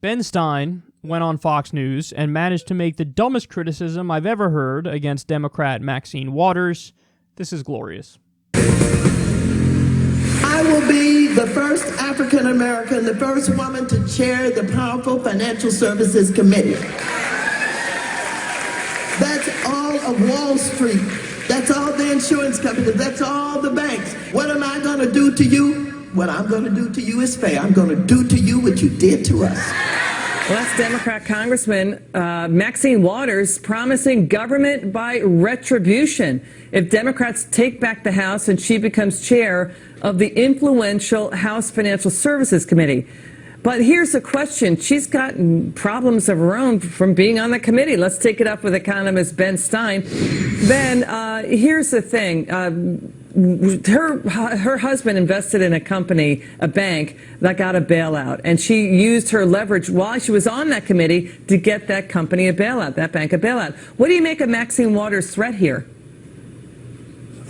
Ben Stein went on Fox News and managed to make the dumbest criticism I've ever heard against Democrat Maxine Waters. This is glorious. I will be the first African American, the first woman to chair the powerful Financial Services Committee. That's all of Wall Street. That's all the insurance companies. That's all the banks. What am I going to do to you? What I'm going to do to you is fair. I'm going to do to you what you did to us. Well, that's Democrat Congresswoman Maxine Waters promising government by retribution if Democrats take back the House and she becomes chair of the influential House Financial Services Committee. But here's the question. She's got problems of her own from being on the committee. Let's take it up with economist Ben Stein. Ben, here's the thing. Her husband invested in a company, a bank, that got a bailout. And she used her leverage while she was on that committee to get that company a bailout, that bank a bailout. What do you make of Maxine Waters' threat here?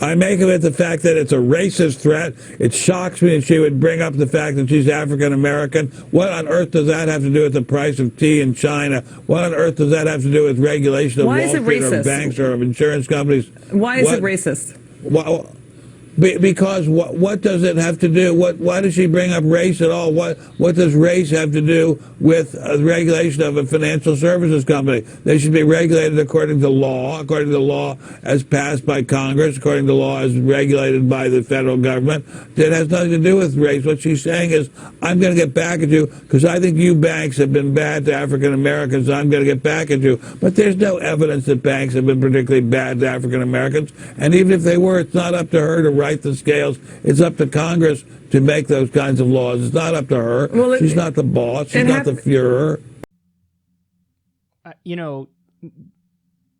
I make of it the fact that it's a racist threat. It shocks me that she would bring up the fact that she's African American. What on earth does that have to do with the price of tea in China? What on earth does that have to do with regulation of Wall Street or of banks or of insurance companies? Why is it racist? Well, because what does it have to do? Why does she bring up race at all? What does race have to do with the regulation of a financial services company? They should be regulated according to law as passed by Congress, according to law as regulated by the federal government. It has nothing to do with race. What she's saying is, I'm going to get back at you because I think you banks have been bad to African Americans. I'm going to get back at you. But there's no evidence that banks have been particularly bad to African Americans. And even if they were, it's not up to her to right the scales. It's up to Congress to make those kinds of laws. It's not up to her. Well, she's not the boss. She's not the Fuhrer.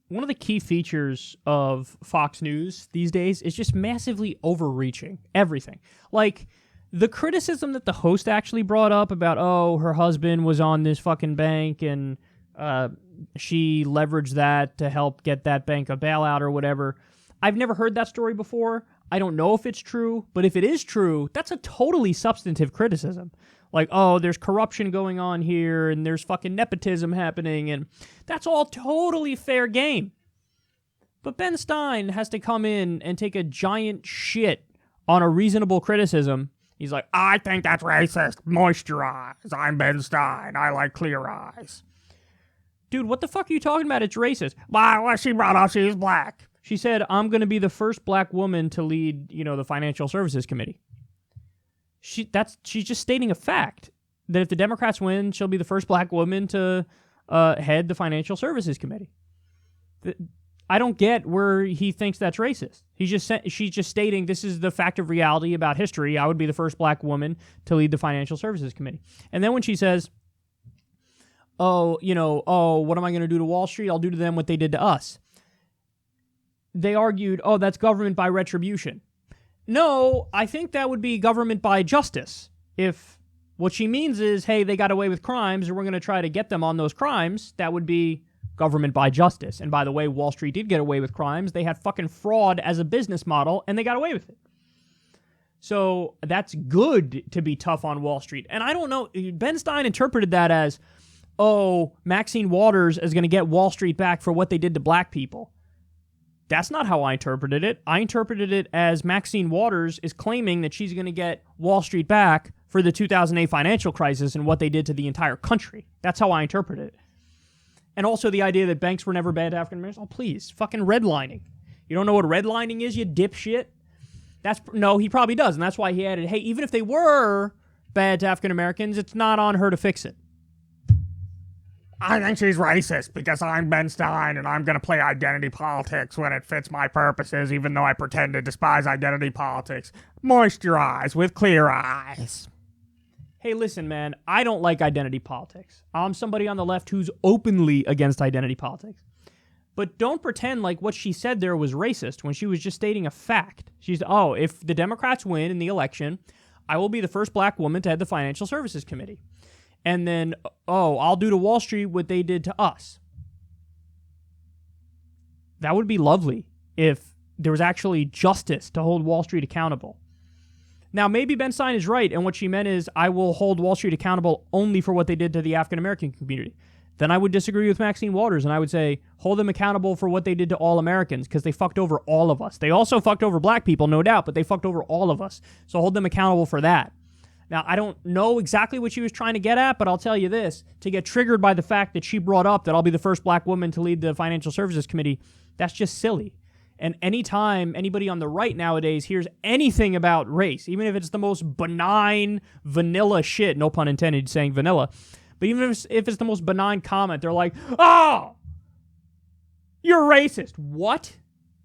One of the key features of Fox News these days is just massively overreaching everything. Like, the criticism that the host actually brought up about, her husband was on this fucking bank and she leveraged that to help get that bank a bailout or whatever. I've never heard that story before. I don't know if it's true, but if it is true, that's a totally substantive criticism. Like, there's corruption going on here, and there's fucking nepotism happening, and that's all totally fair game. But Ben Stein has to come in and take a giant shit on a reasonable criticism. He's like, I think that's racist. Moisturize. I'm Ben Stein. I like clear eyes. Dude, what the fuck are you talking about? It's racist. Well, she brought up she's black. She said, I'm going to be the first black woman to lead, the Financial Services Committee. She's just stating a fact that if the Democrats win, she'll be the first black woman to head the Financial Services Committee. I don't get where he thinks that's racist. She's just stating this is the fact of reality about history. I would be the first black woman to lead the Financial Services Committee. And then when she says, what am I going to do to Wall Street? I'll do to them what they did to us. They argued, that's government by retribution. No, I think that would be government by justice. If what she means is, hey, they got away with crimes and we're going to try to get them on those crimes, that would be government by justice. And by the way, Wall Street did get away with crimes. They had fucking fraud as a business model and they got away with it. So that's good to be tough on Wall Street. And I don't know, Ben Stein interpreted that as, Maxine Waters is going to get Wall Street back for what they did to black people. That's not how I interpreted it. I interpreted it as Maxine Waters is claiming that she's going to get Wall Street back for the 2008 financial crisis and what they did to the entire country. That's how I interpreted it. And also the idea that banks were never bad to African Americans. Oh, please. Fucking redlining. You don't know what redlining is, you dipshit? No, he probably does. And that's why he added, hey, even if they were bad to African Americans, it's not on her to fix it. I think she's racist because I'm Ben Stein and I'm going to play identity politics when it fits my purposes, even though I pretend to despise identity politics. Moisturize with clear eyes. Hey, listen, man, I don't like identity politics. I'm somebody on the left who's openly against identity politics. But don't pretend like what she said there was racist when she was just stating a fact. She's, if the Democrats win in the election, I will be the first black woman to head the Financial Services Committee. And then, I'll do to Wall Street what they did to us. That would be lovely if there was actually justice to hold Wall Street accountable. Now, maybe Ben Stein is right, and what she meant is, I will hold Wall Street accountable only for what they did to the African-American community. Then I would disagree with Maxine Waters, and I would say, hold them accountable for what they did to all Americans, because they fucked over all of us. They also fucked over black people, no doubt, but they fucked over all of us. So hold them accountable for that. Now, I don't know exactly what she was trying to get at, but I'll tell you this. To get triggered by the fact that she brought up that I'll be the first black woman to lead the Financial Services Committee, that's just silly. And anytime anybody on the right nowadays hears anything about race, even if it's the most benign, vanilla shit, no pun intended saying vanilla, but even if it's the most benign comment, they're like, oh, you're racist. What?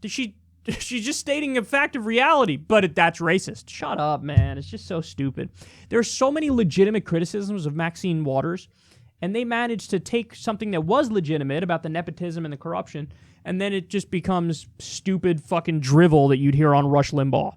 She's just stating a fact of reality, but that's racist. Shut up, man. It's just so stupid. There are so many legitimate criticisms of Maxine Waters, and they managed to take something that was legitimate about the nepotism and the corruption, and then it just becomes stupid fucking drivel that you'd hear on Rush Limbaugh.